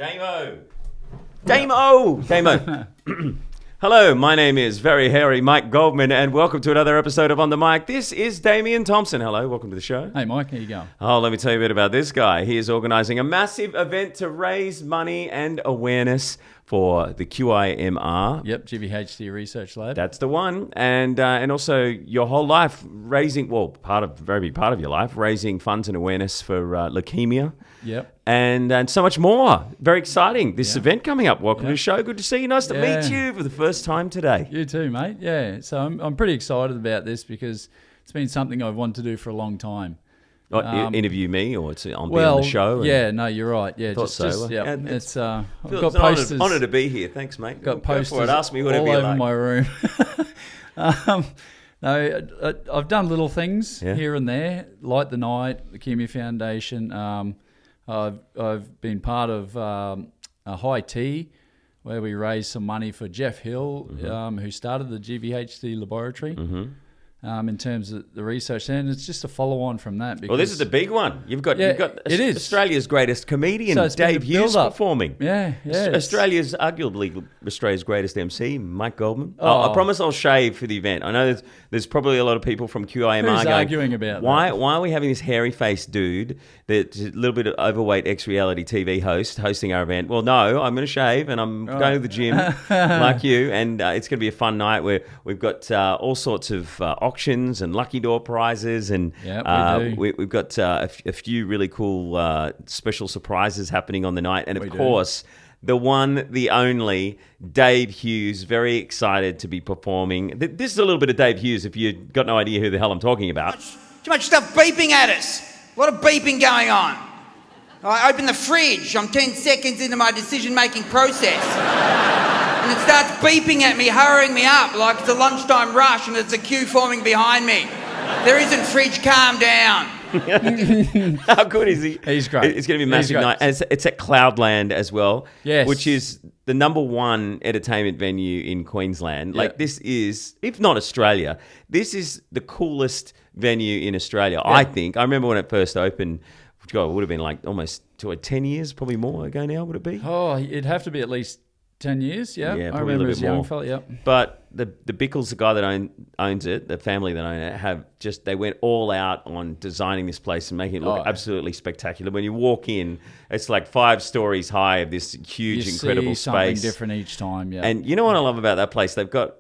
Damo! Damo! Damo! Hello, my name is very hairy Mike Goldman, and welcome to another episode of On The Mic. This is Damien Thompson. Hello, welcome to the show. Hey, Mike, how you going? Oh, let me tell you a bit about this guy. He is organising a massive event to raise money and awareness for the QIMR. Yep, GVHD Research Lab. That's the one. And also your whole life raising, very big part of your life, raising funds and awareness for leukemia. Yep. And so much more. Very exciting. This event coming up. Welcome to the show. Good to see you. Nice to meet you for the first time today. You too, mate. Yeah. So I'm pretty excited about this because it's been something I've wanted to do for a long time. Interview me or be on the show? Yeah, no, you're right. Yeah, I've got posters. Honour to be here. Thanks, mate. Got posters Go for it. Ask me whatever all you over like. my room. No, I've done little things here and there. Light the Night, the QIMR Foundation. I've been part of a high tea where we raised some money for Jeff Hill, who started the GVHD laboratory. In terms of the research, and it's just a follow-on from that. Because, well, this is the big one. You've got it is. Australia's greatest comedian, So Dave Hughes, performing. Yeah. Arguably Australia's greatest MC, Mike Goldman. I promise I'll shave for the event. I know there's probably a lot of people from QIMR Who's going, arguing about why that? are we having this hairy-faced dude that's a little bit of overweight ex-reality TV host hosting our event? Well, no, I'm going to shave and I'm going to the gym like you, and it's going to be a fun night where we've got all sorts of auctions and lucky door prizes, and we've got a few really cool special surprises happening on the night, and of course the one, the only Dave Hughes, very excited to be performing. This is a little bit of Dave Hughes if you've got no idea who the hell I'm talking about. Too much stuff beeping at us. A lot of beeping going on. I open the fridge. I'm 10 seconds into my decision-making process. And it starts beeping at me, hurrying me up like it's a lunchtime rush and there's a queue forming behind me. There isn't fridge, calm down. How good is he? He's great. It's going to be a massive night. And it's at Cloudland as well, which is the number one entertainment venue in Queensland. Like this is, if not Australia, this is the coolest venue in Australia, I think. I remember when it first opened, it would have been like almost 10 years, probably more ago now, would it be? Oh, it'd have to be at least 10 years, Yeah, I probably remember a little as a bit young more. fella, But the Bickles, the guy that owns it, the family that own it, they went all out on designing this place and making it look absolutely spectacular. When you walk in, it's like 5 stories high of this huge, incredible see something space. different each time, And you know what I love about that place? They've got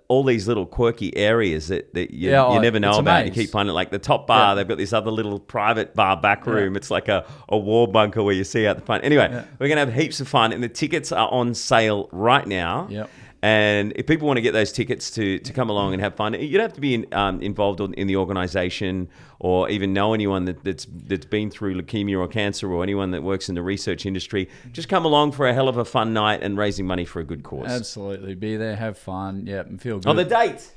all these little quirky areas that you never know about. You keep finding, like the top bar, they've got this other little private bar back room. It's like a war bunker where you see out the front. Anyway, we're going to have heaps of fun, and the tickets are on sale right now. Yep. And if people want to get those tickets to come along and have fun, you don't have to be involved in the organisation or even know anyone that's been through leukemia or cancer or anyone that works in the research industry. Just come along for a hell of a fun night and raising money for a good cause. Absolutely. Be there, have fun, and feel good. Oh, the date!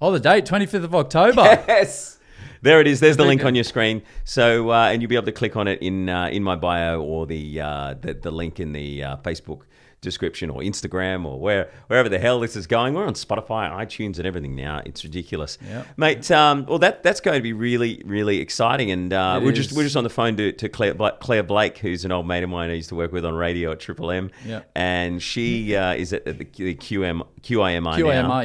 Oh, the date, 25th of October. Yes! There it is. There's the link on your screen. So, and you'll be able to click on it in my bio or the link in the Facebook description or Instagram or wherever the hell this is going. We're on Spotify, iTunes, and everything now. It's ridiculous, mate. Well, that's going to be really, really exciting. And we're just on the phone to Claire Blake, who's an old mate of mine I used to work with on radio at Triple M. And she is at the QIMR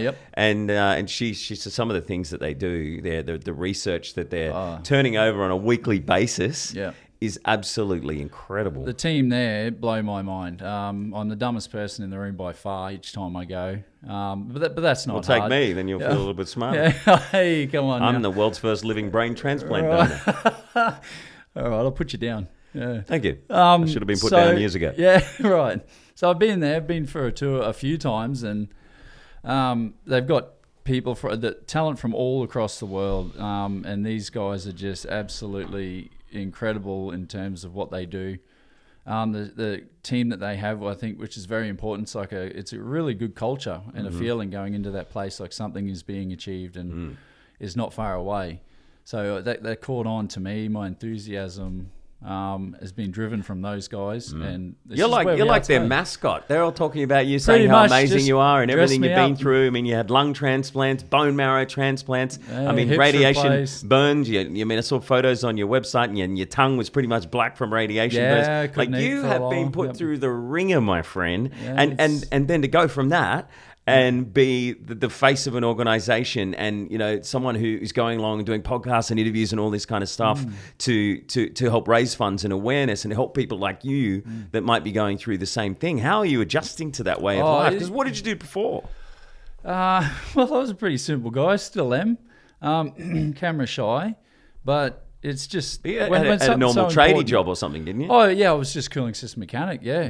now. And she says some of the things that they do, the research that they're turning over on a weekly basis. Is absolutely incredible. The team there blow my mind. I'm the dumbest person in the room by far each time I go. But that's not hard. Take me, then you'll feel a little bit smarter. Hey, come on. I'm the world's first living brain transplant donor. All right, I'll put you down. Yeah. Thank you. I should have been put down years ago. Yeah, right. So I've been there. I've been for a tour a few times, and they've got people talent from all across the world, and these guys are just absolutely incredible in terms of what they do. The team that they have, I think, which is very important. It's a really good culture and a feeling going into that place, like something is being achieved and is not far away. So that caught on to me, my enthusiasm, has been driven from those guys. And this You're is where we like are their today. mascot. They're all talking about you, Pretty saying how much, amazing just you are and dress everything me you've been up. through. I mean, you had lung transplants, bone marrow transplants. Yeah, I mean, hips radiation replaced. burns. I saw photos on your website, and your tongue was pretty much black from radiation burns. Yeah, couldn't eat you for a have been while. put Yep. through the ringer, my friend, Yeah, and then to go from that and be the face of an organization, and someone who is going along and doing podcasts and interviews and all this kind of stuff to help raise funds and awareness and help people like you that might be going through the same thing. How are you adjusting to that way of life? Because what did you do before? Well, I was a pretty simple guy. Still am. Camera shy, but it's just You had a normal tradie job or something, didn't you? Oh yeah, I was just cooling system mechanic. Yeah,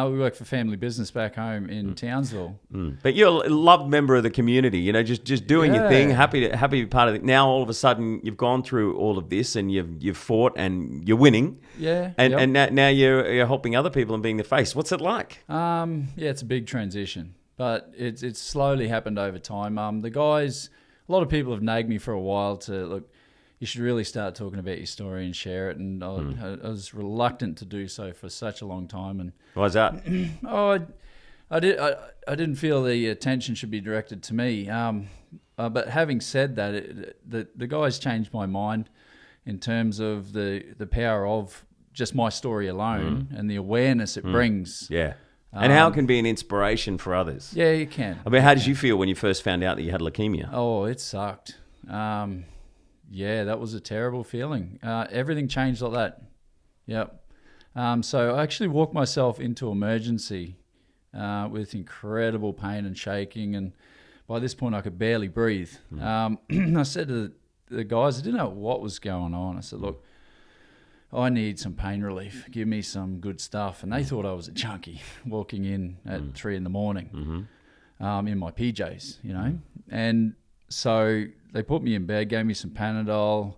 we worked for family business back home in Townsville. But you're a loved member of the community, just doing your thing, Yeah. happy to be part of it. Now all of a sudden you've gone through all of this and you've fought and you're winning. Yeah, And now you're helping other people and being the face. What's it like? yeah, it's a big transition, but it's slowly happened over time. The guys, a lot of people have nagged me for a while to look. You should really start talking about your story and share it. And I was reluctant to do so for such a long time. And Why's that? I didn't feel the attention should be directed to me. But having said that, the guys changed my mind in terms of the power of just my story alone and the awareness it brings. Yeah. And how it can be an inspiration for others. Yeah, you can. I mean, how did you feel when you first found out that you had leukemia? Oh, it sucked. Yeah, that was a terrible feeling. Everything changed like that. Yep. So I actually walked myself into emergency with incredible pain and shaking, and by this point I could barely breathe. I said to the guys, I didn't know what was going on. I said, look, I need some pain relief. Give me some good stuff. And they thought I was a junkie walking in at 3 a.m. in my PJs, And so they put me in bed, gave me some Panadol,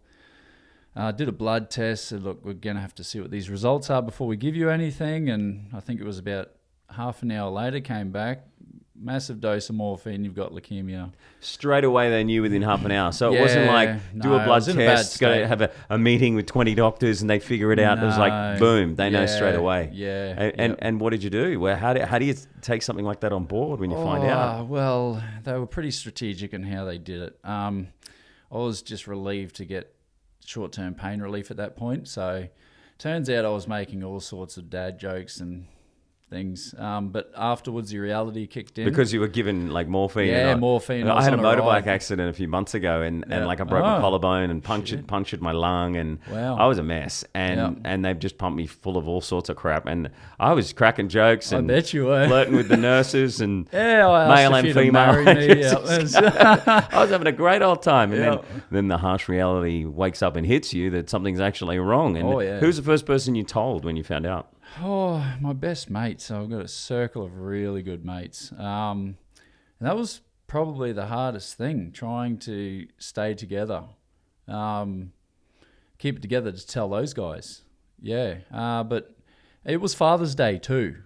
did a blood test, said, look, we're going to have to see what these results are before we give you anything. And I think it was about half an hour later, came back, massive dose of morphine, you've got leukemia. Straight away they knew within half an hour. So it Yeah, wasn't like do a I blood was in a bad test, go state. have a meeting with 20 doctors and they figure it out. It was like, No. boom, they know Yeah, straight away. yeah, And what did you do? Well, how do you take something like that on board when you find out? Well, they were pretty strategic in how they did it. I was just relieved to get short-term pain relief at that point. So turns out I was making all sorts of dad jokes and things. But afterwards, the reality kicked in. Because you were given like morphine. Yeah, and morphine. I had a was on motorbike ride. accident a few months ago, and like I broke Oh, my collarbone and punctured my lung, and Wow. I was a mess. And they've just pumped me full of all sorts of crap, and I was cracking jokes I and bet you were. flirting with the nurses and Yeah, I male asked and if you'd female. marry me. Yeah. I was having a great old time, and Yeah. then the harsh reality wakes up and hits you that something's actually wrong. And Oh, yeah. who was the first person you told when you found out? Oh, my best mates. So I've got a circle of really good mates. And that was probably the hardest thing, trying to stay together. Keep it together to tell those guys. Yeah. But it was Father's Day too.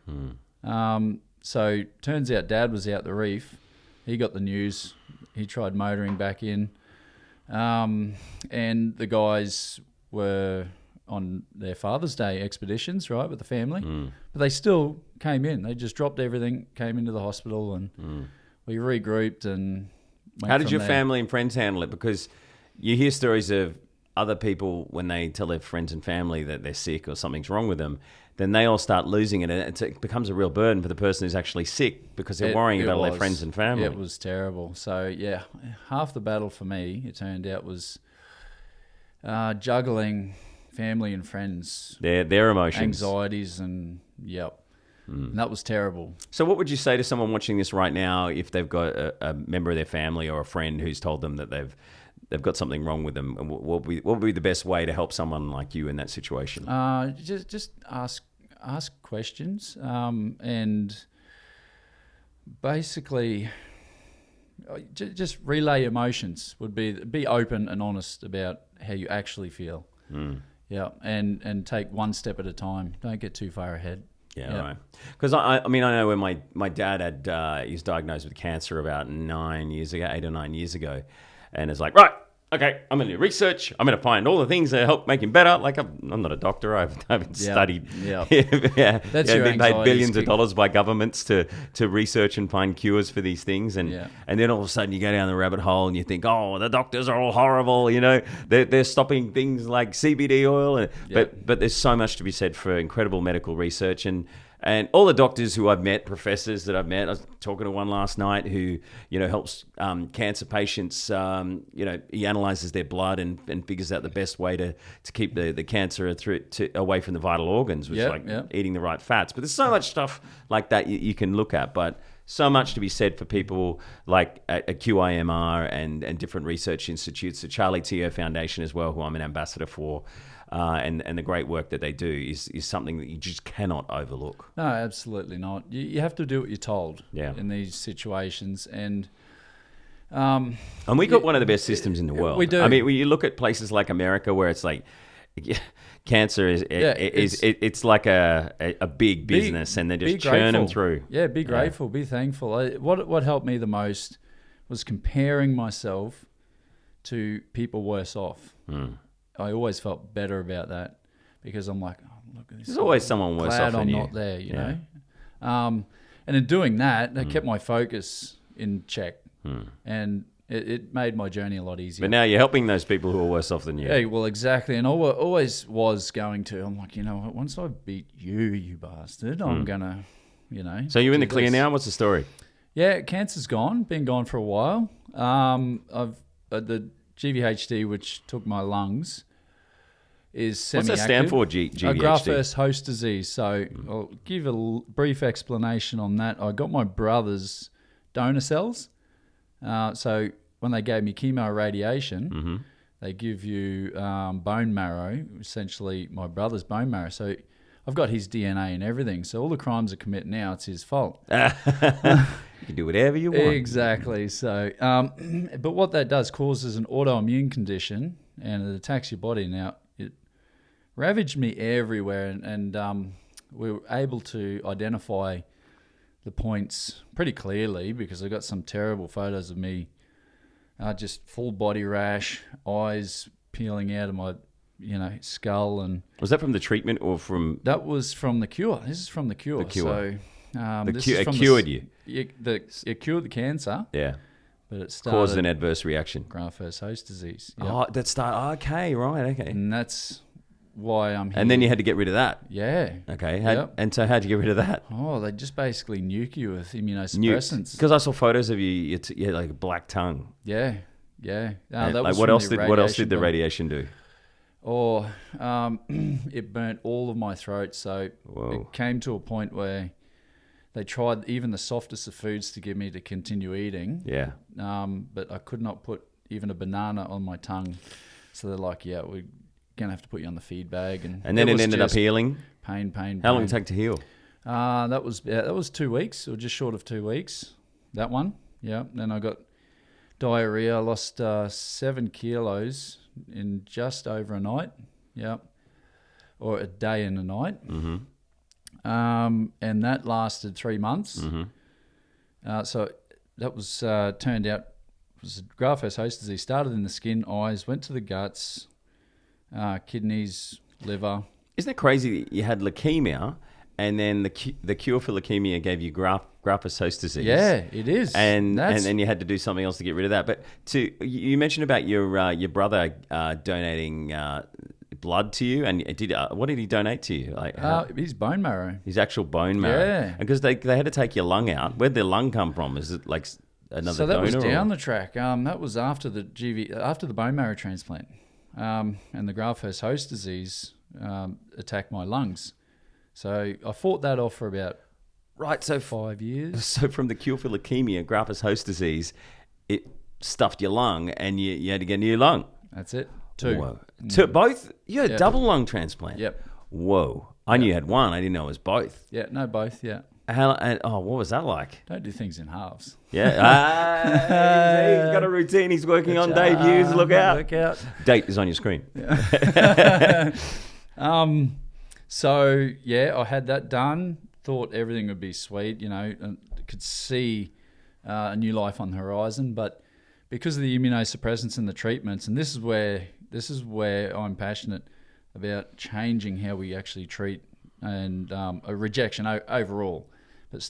So turns out Dad was out the reef. He got the news. He tried motoring back in. And the guys were on their Father's Day expeditions, right, with the family. But they still came in. They just dropped everything, came into the hospital, and we regrouped and went How did from your there. family and friends handle it? Because you hear stories of other people when they tell their friends and family that they're sick or something's wrong with them, then they all start losing it, and it becomes a real burden for the person who's actually sick because they're worrying about all their friends and family. It was terrible. So, yeah, half the battle for me, it turned out, was juggling family and friends, Their emotions. anxieties, and and that was terrible. So what would you say to someone watching this right now if they've got a member of their family or a friend who's told them that they've got something wrong with them? And what would be the best way to help someone like you in that situation? Just ask questions, and basically just relay emotions. Would be open and honest about how you actually feel. Yeah, and take one step at a time. Don't get too far ahead. Yeah, right. Because I mean, I know when my dad he was diagnosed with cancer about 8 or 9 years ago, and it's like, right, okay, I'm going to do research. I'm going to find all the things that help make him better. Like, I'm not a doctor. I haven't studied. Yep. That's your been paid anxieties billions of dollars by governments to research and find cures for these things. And then all of a sudden you go down the rabbit hole and you think, oh, the doctors are all horrible. You know, they're stopping things like CBD oil. But there's so much to be said for incredible medical research. And all the doctors who I've met, professors that I've met, I was talking to one last night who, helps cancer patients. He analyzes their blood and figures out the best way to keep the cancer away from the vital organs, which is eating the right fats. But there's so much stuff like that you can look at. But so much to be said for people like at QIMR and different research institutes, the Charlie Teo Foundation as well, who I'm an ambassador for. And the great work that they do is something that you just cannot overlook. No, absolutely not. You have to do what you're told in these situations. And we got one of the best systems in the world. We do. I mean, when you look at places like America where it's like cancer it's like a big business and they just churn them through. Yeah, be grateful, be thankful. What helped me the most was comparing myself to people worse off. I always felt better about that because I'm like, oh, look at this. There's always someone worse off than you. I'm not there, you know. And in doing that, I kept my focus in check, and it made my journey a lot easier. But now you're helping those people who are worse off than you. Yeah, well, exactly. And I always was going to. I'm like, once I beat you bastard, I'm gonna, So you're in the clear now. What's the story? Yeah, cancer's gone. Been gone for a while. I've the GVHD, which took my lungs, is semi-active. What's that stand for, GVHD? Graft-versus-host disease. So I'll give a brief explanation on that. I got my brother's donor cells. So when they gave me chemo radiation, they give you bone marrow, essentially my brother's bone marrow. So I've got his DNA and everything. So all the crimes I commit now, it's his fault. You can do whatever you want. Exactly. So, but what that does causes an autoimmune condition, and it attacks your body. Now, it ravaged me everywhere, and we were able to identify the points pretty clearly because I got some terrible photos of me, just full body rash, eyes peeling out of my skull. And was that from the treatment or from? That was from the cure. This is from the cure. The cure. So it cured you. It cured the cancer. Yeah. But it started caused an adverse reaction. Graft-versus-host disease. Yep. Oh, that started. Okay, right. Okay. And that's why I'm here. And then you had to get rid of that. Yeah. Okay. And so how'd you get rid of that? Oh, they just basically nuke you with immunosuppressants. Because I saw photos of you had like a black tongue. Yeah. That was what else did the radiation do? Oh, it burnt all of my throat. So it came to a point where they tried even the softest of foods to get me to continue eating. Yeah. But I could not put even a banana on my tongue. So they're like, yeah, we're going to have to put you on the feed bag. And then it ended up healing? Pain. How long did it take to heal? That was 2 weeks, or just short of 2 weeks. That one. Yeah. Then I got diarrhea. I lost 7 kilos in just over a night. Yeah. Or a day and a night. Mm-hmm. And that lasted 3 months. Mm-hmm. So that was turned out was graft-versus-host disease. Started in the skin, eyes, went to the guts, kidneys, liver. Isn't it crazy that you had leukemia, and then the cure for leukemia gave you graft-versus-host disease? Yeah, it is. And then you had to do something else to get rid of that. But you mentioned about your brother donating blood to you, and what did he donate to you? His bone marrow. His actual bone marrow. Yeah. Because they had to take your lung out. Where'd their lung come from? Is it like another donor? So that was down the track. That was after the bone marrow transplant, and the graft-versus-host disease attacked my lungs. So I fought that off for about 5 years. So from the cure for leukemia, graft-versus-host disease, it stuffed your lung, and you had to get a new lung. That's it. 2. Whoa. Both? You had double lung transplant? Yep. Whoa. I knew you had one. I didn't know it was both. Yeah, no, both, yeah. What was that like? Don't do things in halves. Yeah. He's got a routine he's working on. Dave Hughes, look out. Look out. Date is on your screen. Yeah. So, I had that done. Thought everything would be sweet, and could see a new life on the horizon. But because of the immunosuppressants and the treatments, and this is where I'm passionate about changing how we actually treat and a rejection overall, but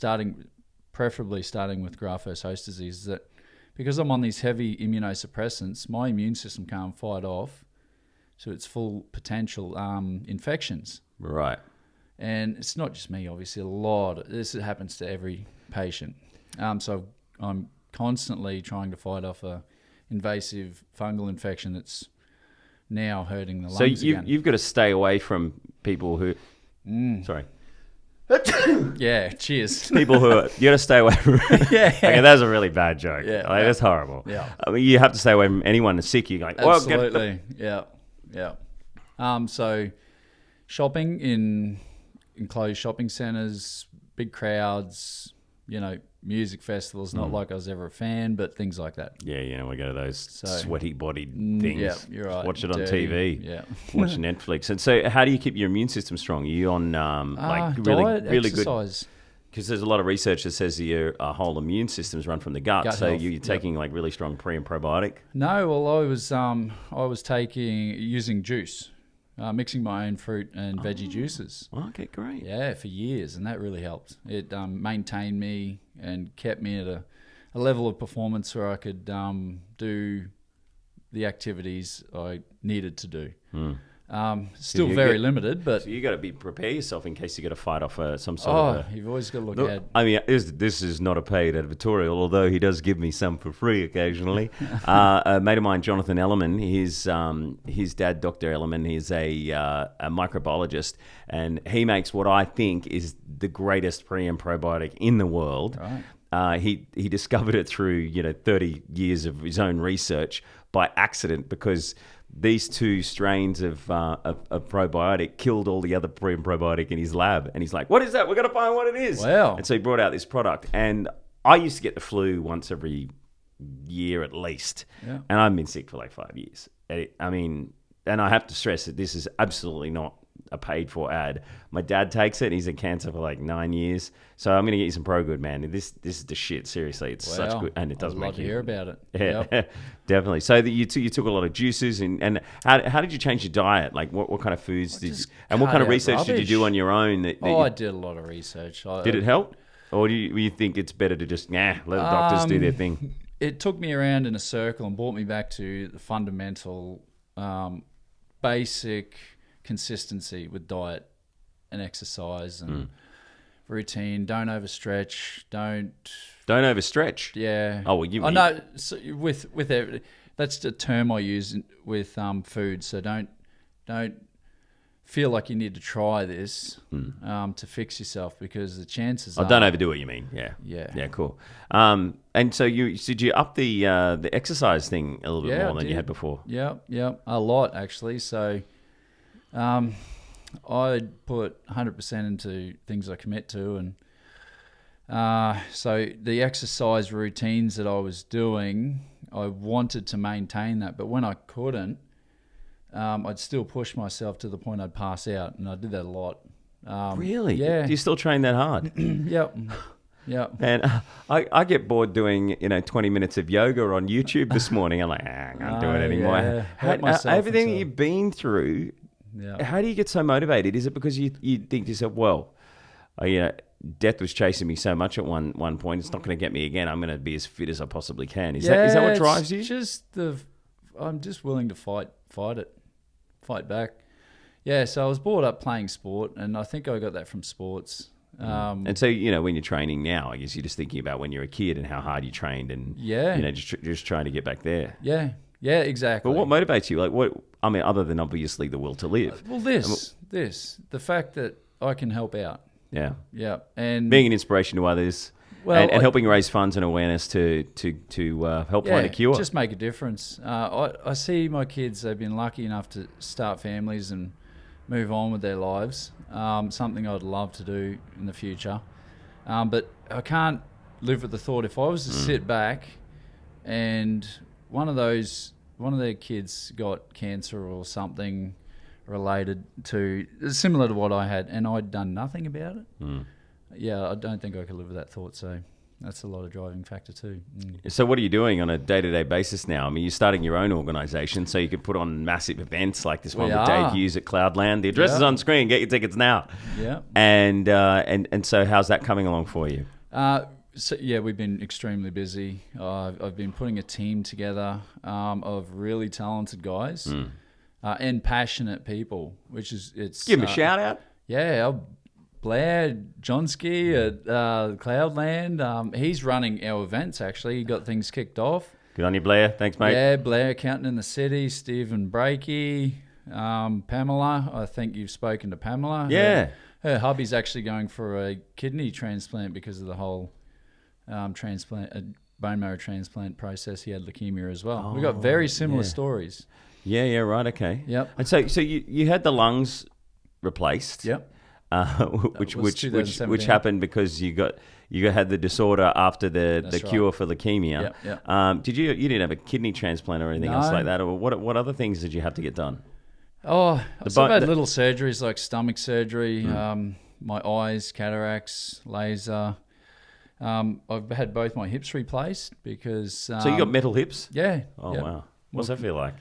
preferably starting with graft-versus-host disease, is that because I'm on these heavy immunosuppressants, my immune system can't fight off to its full potential infections. Right. And it's not just me, obviously. This happens to every patient. So I'm constantly trying to fight off a invasive fungal infection that's now hurting the lungs again. So you've got to stay away from people who... Sorry. Yeah, cheers. People who you got to stay away from. Yeah. Okay, that's a really bad joke. Yeah. That's horrible. Yeah. I mean, you have to stay away from anyone that's sick. You're like, well, absolutely. Yeah. So shopping in enclosed shopping centres, big crowds, music festivals, not like I was ever a fan, but things like that. Yeah, we go to those sweaty bodied things. Yeah, you're right. Watch it on Dirty, TV. Yeah. Watch Netflix. And so how do you keep your immune system strong? Are you on diet, really exercise. Good? Because there's a lot of research that says your whole immune system's run from the gut. So health. you're taking like really strong pre and probiotic? No, well, I was using juice. Mixing my own fruit and veggie juices. Okay, great. Yeah, for years, and that really helped. It maintained me and kept me at a level of performance where I could do the activities I needed to do. Still very limited, but... So you got to prepare yourself in case you got to fight off some sort of... you've always got to look ahead. I mean, this is not a paid editorial, although he does give me some for free occasionally. A mate of mine, Jonathan Ellerman, his dad, Dr. Ellerman, he's a microbiologist, and he makes what I think is the greatest pre and probiotic in the world. Right. He discovered it through 30 years of his own research by accident, because these two strains of probiotic killed all the other pre and probiotic in his lab. And he's like, what is that? We're going to find what it is. Wow. And so he brought out this product. And I used to get the flu once every year at least. Yeah. And I've been sick for like 5 years. And I have to stress that this is absolutely not a paid for ad. My dad takes it. He's had cancer for like 9 years. So I'm going to get you some ProGood, man. This is the shit. Seriously, it's such good, and it does I'd make love to hear about it. Yeah, Yep. definitely. So you took a lot of juices, and how did you change your diet? Like what kind of foods and what kind of research did you do on your own? I did a lot of research. Did it help, or do you think it's better to just let the doctors do their thing? It took me around in a circle and brought me back to the fundamental, basic consistency with diet and exercise and routine. Don't overstretch. Don't overstretch. Yeah. Oh well, no. So with everything, that's the term I use with food. So don't feel like you need to try this to fix yourself, because the chances are... don't overdo it, you mean? Yeah. Yeah, cool. And so did you up the exercise thing a little bit more than you had before? Yeah, a lot actually. So I'd put 100% into things I commit to, and so the exercise routines that I was doing, I wanted to maintain that, but when I couldn't, I'd still push myself to the point I'd pass out, and I did that a lot. Really? Yeah. Do you still train that hard? Yep. And I get bored doing 20 minutes of yoga on YouTube this morning. I'm like, I can't do it anymore. Yeah. Everything you've been through, Yeah. how do you get so motivated? Is it because you think to yourself, well, death was chasing me so much at one point, it's not going to get me again. I'm going to be as fit as I possibly can. Is that what drives you? I'm just willing to fight back. Yeah, so I was brought up playing sport, and I think I got that from sports. And so, when you're training now, I guess you're just thinking about when you're a kid and how hard you trained, and just trying to get back there. Yeah, exactly. But what motivates you? Like what? I mean, other than obviously the will to live. Well, the fact that I can help out. Yeah, and being an inspiration to others, and helping raise funds and awareness to help find a cure. Just make a difference. I see my kids; they've been lucky enough to start families and move on with their lives. Something I'd love to do in the future, but I can't live with the thought, if I was to sit back and one of their kids got cancer or something related to similar to what I had, and I'd done nothing about it. Yeah, I don't think I could live with that thought. So That's a lot of driving factor too. So what are you doing on a day-to-day basis now? I mean, you're starting your own organisation, so you could put on massive events like this one with Dave Hughes at Cloudland. The address is on screen. Get your tickets now. Yeah. And so how's that coming along for you? So we've been extremely busy. I've been putting a team together of really talented guys and passionate people, which is Give him a shout out. Yeah, Blair Johnsky at Cloudland. He's running our events, actually. He got things kicked off. Good on you, Blair. Thanks, mate. Yeah, Blair, accountant in the city. Stephen Brakey. Pamela. I think you've spoken to Pamela. Yeah. Her hubby's actually going for a kidney transplant because of the whole bone marrow transplant process. He had leukemia as well. We've got very similar stories. Yeah, right, okay. Yep. And so you had the lungs replaced. Yep. Which happened because you had the disorder after the cure for leukemia. Yep. You didn't have a kidney transplant or anything else like that, or what other things did you have to get done? I've had little surgeries like stomach surgery, my eyes, cataracts, laser. I've had both my hips replaced because. So you got metal hips? Yeah. Oh wow. What's that feel like?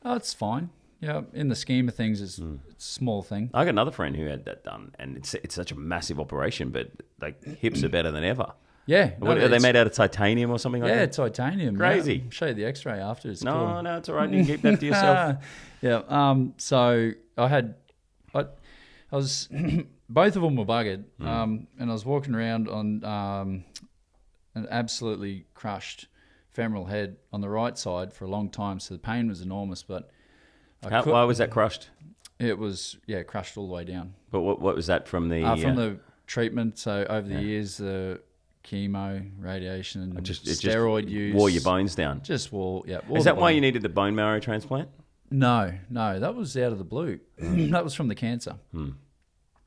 Oh, it's fine. Yeah, in the scheme of things, it's a small thing. I got another friend who had that done, and it's such a massive operation, but like hips are better than ever. Yeah. Are they made out of titanium or something like that? Yeah, titanian. Crazy. Yeah. I'll show you the X-ray after. It's no, cool. No, it's all right. You can keep that to yourself. Yeah. So I was both of them were buggered, and I was walking around on an absolutely crushed femoral head on the right side for a long time. So the pain was enormous, but why was that crushed? It was crushed all the way down. But what was that from the from the treatment? So over the years, the chemo, radiation, steroid use wore your bones down. Just wore. Yeah. Is that why you needed the bone marrow transplant? No, that was out of the blue. That was from the cancer.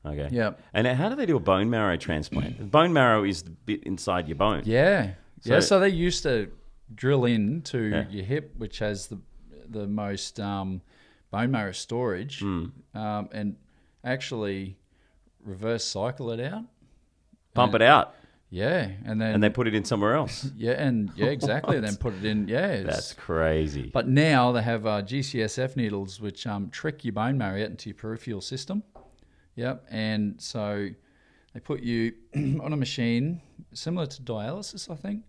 Okay. Yeah. And how do they do a bone marrow transplant? The bone marrow is the bit inside your bone. Yeah. So they used to drill into your hip, which has the most bone marrow storage, and actually reverse cycle it out. Pump it out. Yeah. And they put it in somewhere else. Exactly. Then put it in. Yeah. That's crazy. But now they have GCSF needles, which trick your bone marrow out into your peripheral system. Yep. And so they put you on a machine similar to dialysis, I think,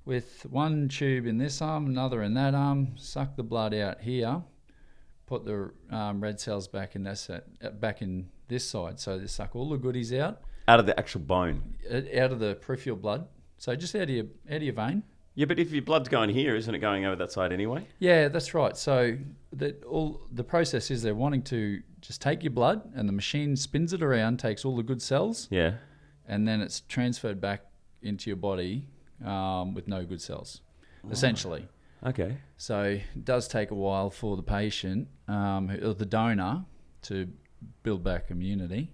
with one tube in this arm, another in that arm, suck the blood out here, put the red cells back in this side. So they suck all the goodies out. Out of the actual bone? Out of the peripheral blood. So just out of your vein. Yeah, but if your blood's going here, isn't it going over that side anyway? Yeah, that's right. So the process is they're wanting to just take your blood and the machine spins it around, takes all the good cells. Yeah. And then it's transferred back into your body with no good cells, essentially. Okay. So it does take a while for the patient or the donor to build back immunity.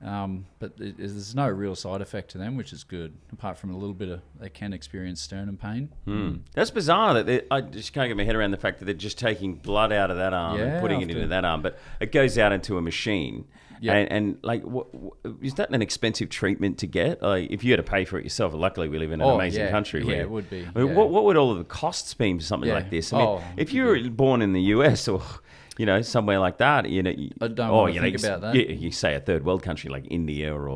But there's no real side effect to them, which is good, apart from a little bit they can experience sternum pain. That's bizarre. I just can't get my head around the fact that they're just taking blood out of that arm and putting it into that arm, but it goes out into a machine. Yep. And like, is that an expensive treatment to get? Like, if you had to pay for it yourself, luckily we live in an amazing country. Yeah, it would be. I mean, what would all of the costs be for something like this? I mean, if you were born in the US or somewhere like that, I don't want to think about that. You say a third world country like India or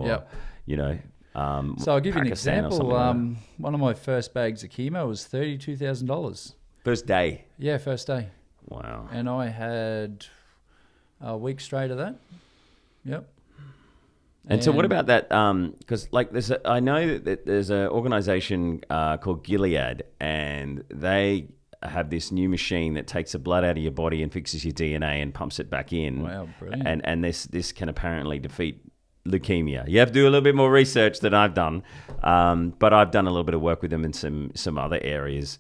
so I'll give you an example. One of my first bags of chemo was $32,000. First day? Yeah, first day. Wow. And I had a week straight of that. Yep. And so what about that? Because I know that there's an organization called Gilead, and they have this new machine that takes the blood out of your body and fixes your DNA and pumps it back in. Wow, brilliant. And this can apparently defeat leukemia. You have to do a little bit more research than I've done, but I've done a little bit of work with them in some other areas.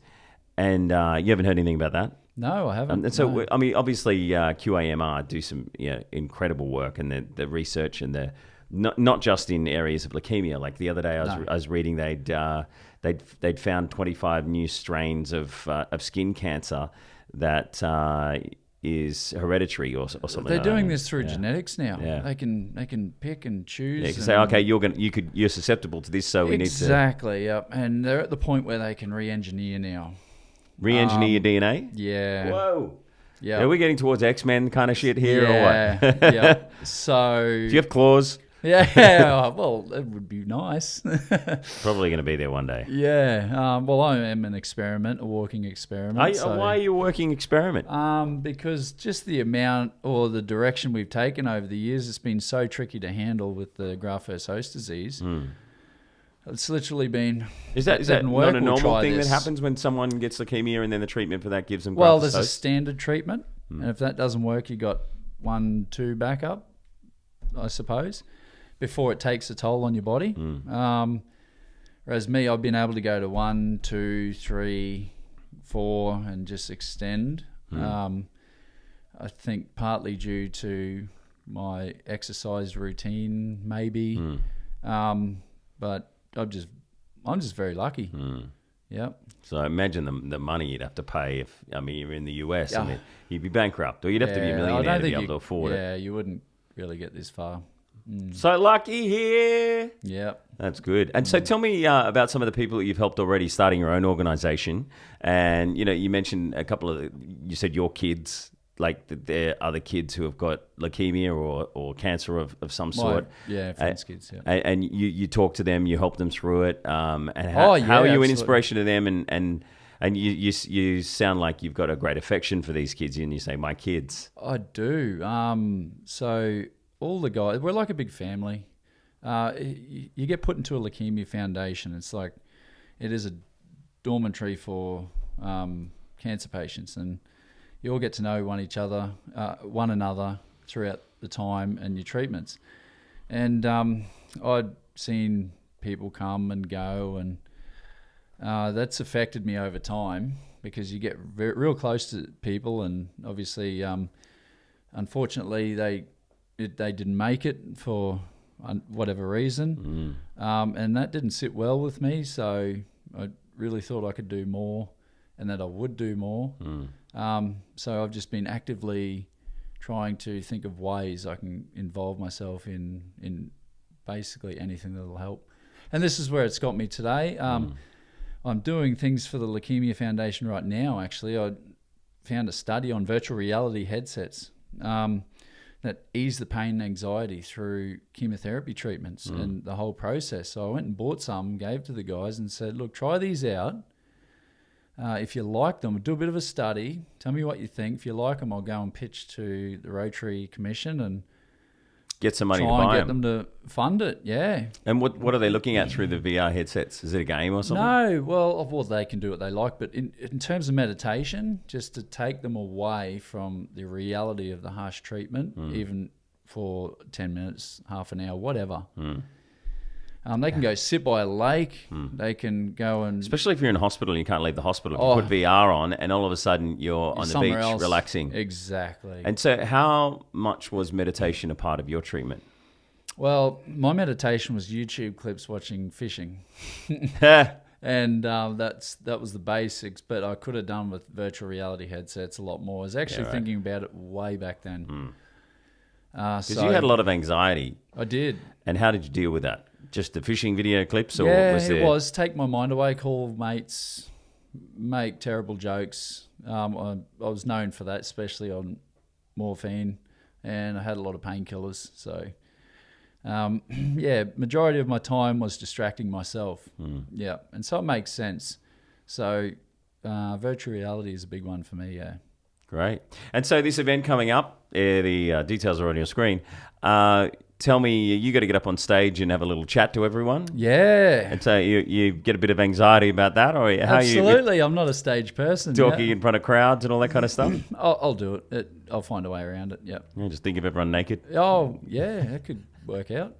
And you haven't heard anything about that? No, I haven't. And so, no. I mean, obviously, QIMR do some incredible work, and the research and the not just in areas of leukemia. Like the other day, I was reading they'd found 25 new strains of skin cancer that is hereditary or something. They're like doing that. this through genetics now. Yeah. They can pick and choose. Yeah, you can say, okay, you're susceptible to this, so we need to exactly. Yep. And they're at the point where they can re-engineer now. re-engineer your DNA. Yeah. Whoa. Yeah. Are we getting towards X-Men kind of shit here or what? Yeah. So. Do you have claws? Yeah. Well, that would be nice. Probably going to be there one day. Yeah. Well, I am an experiment, a walking experiment. Why are you a working experiment? Because just the amount or the direction we've taken over the years, it's been so tricky to handle with the graft-versus-host disease. It's literally been... Is that not a normal thing that happens when someone gets leukemia and then the treatment for that gives them Well, graft-versus-host? there's a standard treatment. And if that doesn't work, you got 1, 2 backup, I suppose, before it takes a toll on your body. Whereas me, I've been able to go to 1, 2, 3, 4 and just extend. I think partly due to my exercise routine, maybe. But I'm just very lucky. Yep. So imagine the money you'd have to pay if you're in the US. I mean, you'd be bankrupt, or you'd have to be a millionaire to be able to afford it. Yeah, you wouldn't really get this far. So lucky here. Yep. That's good. And so tell me about some of the people that you've helped already starting your own organisation. And, you mentioned a couple of, you said your kids, like there are other kids who have got leukemia or cancer of some sort. Friends' kids, yeah. And you talk to them, you help them through it. And how are you an inspiration to them? And you sound like you've got a great affection for these kids, and you say, my kids. I do. So all the guys, we're like a big family. You get put into a leukemia foundation. It's like, it is a dormitory for cancer patients, and you all get to know one another throughout the time and your treatments. And I'd seen people come and go, and that's affected me over time because you get real close to people, and obviously, unfortunately, they didn't make it for whatever reason, and that didn't sit well with me. So I really thought I could do more, and that I would do more. So I've just been actively trying to think of ways I can involve myself in basically anything that'll help. And this is where it's got me today. I'm doing things for the Leukemia Foundation right now, actually. I found a study on virtual reality headsets that ease the pain and anxiety through chemotherapy treatments and the whole process. So I went and bought some, gave to the guys and said, look, try these out. If you like them, do a bit of a study. Tell me what you think. If you like them, I'll go and pitch to the Rotary Commission and get some money to try buy and get them to fund it. Yeah. And what are they looking at through the VR headsets? Is it a game or something? No. Well, they can do what they like. But in terms of meditation, just to take them away from the reality of the harsh treatment, even for 10 minutes, half an hour, whatever. They can go sit by a lake. They can go and... Especially if you're in a hospital and you can't leave the hospital. If you put VR on and all of a sudden you're on the beach relaxing. Exactly. And so how much was meditation a part of your treatment? Well, my meditation was YouTube clips watching fishing. And that was the basics, but I could have done with virtual reality headsets a lot more. I was actually thinking about it way back then. Because you had a lot of anxiety. I did. And how did you deal with that? Just the fishing video clips? Or was there... it was. Take my mind away, call mates, make terrible jokes. I was known for that, especially on morphine, and I had a lot of painkillers. So, majority of my time was distracting myself. Yeah, and so it makes sense. So virtual reality is a big one for me, yeah. Great. And so this event coming up, the details are on your screen. Tell me, you got to get up on stage and have a little chat to everyone? Yeah. And so you get a bit of anxiety about that? Or how Absolutely. I'm not a stage person. Talking in front of crowds and all that kind of stuff? I'll do it. I'll find a way around it, yeah. Just think of everyone naked? Oh, yeah, that could work out.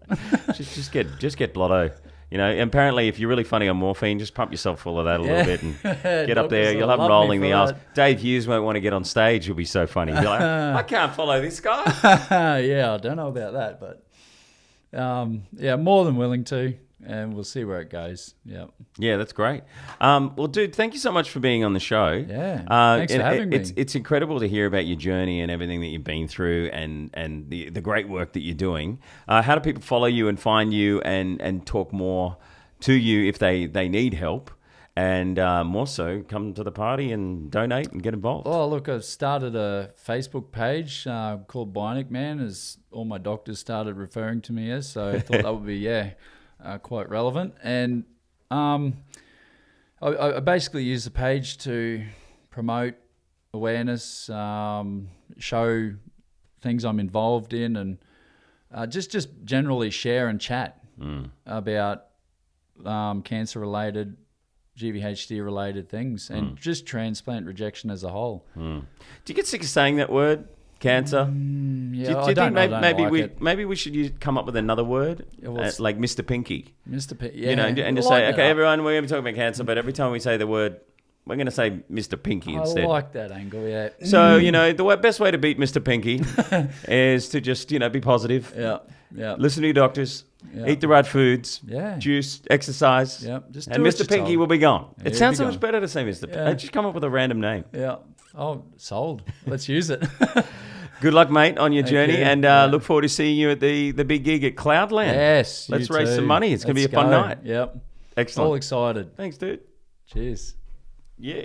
just get blotto. Apparently if you're really funny on morphine, just pump yourself full of that a little bit and get up there. You'll have them rolling the ass. Dave Hughes won't want to get on stage. He'll be so funny. He'll be like, I can't follow this guy. Yeah, I don't know about that, but Yeah, more than willing to, and we'll see where it goes. Yeah. Yeah, that's great. Well, dude, thank you so much for being on the show. Yeah, thanks and for having me. It's incredible to hear about your journey and everything that you've been through, and the great work that you're doing. How do people follow you and find you and talk more to you if they need help? And more so, come to the party and donate and get involved. Oh, look, I've started a Facebook page called Bionic Man, as all my doctors started referring to me as. So I thought that would be, quite relevant. And I basically use the page to promote awareness, show things I'm involved in, and just generally share and chat about cancer-related, GVHD-related things, and just transplant rejection as a whole. Do you get sick of saying that word, cancer? Yeah, do you think maybe we should come up with another word, like Mr. Pinky? Mr. Pinky, You know, and just say, okay, everyone, we're going to be talking about cancer, but every time we say the word, we're going to say Mr. Pinky instead. I like that angle, yeah. So, you know, the best way to beat Mr. Pinky is to just, be positive. Yeah. Listen to your doctors. Yeah. Eat the right foods. Yeah. Juice, exercise. Yeah. Just and do what Mr. you're Pinky told. will be gone. Yeah, It sounds so he'll be much gone. better to say Mr. Yeah. Pinky. Just come up with a random name. Yeah. Oh, sold. Let's use it. Good luck, mate, on your Thank journey, you. and Yeah. look forward to seeing you at the big gig at Cloudland. Yes. Let's you raise too. some money. It's going to be a Let's fun go. night. Yep. Excellent. All excited. Thanks, dude. Cheers. Yeah.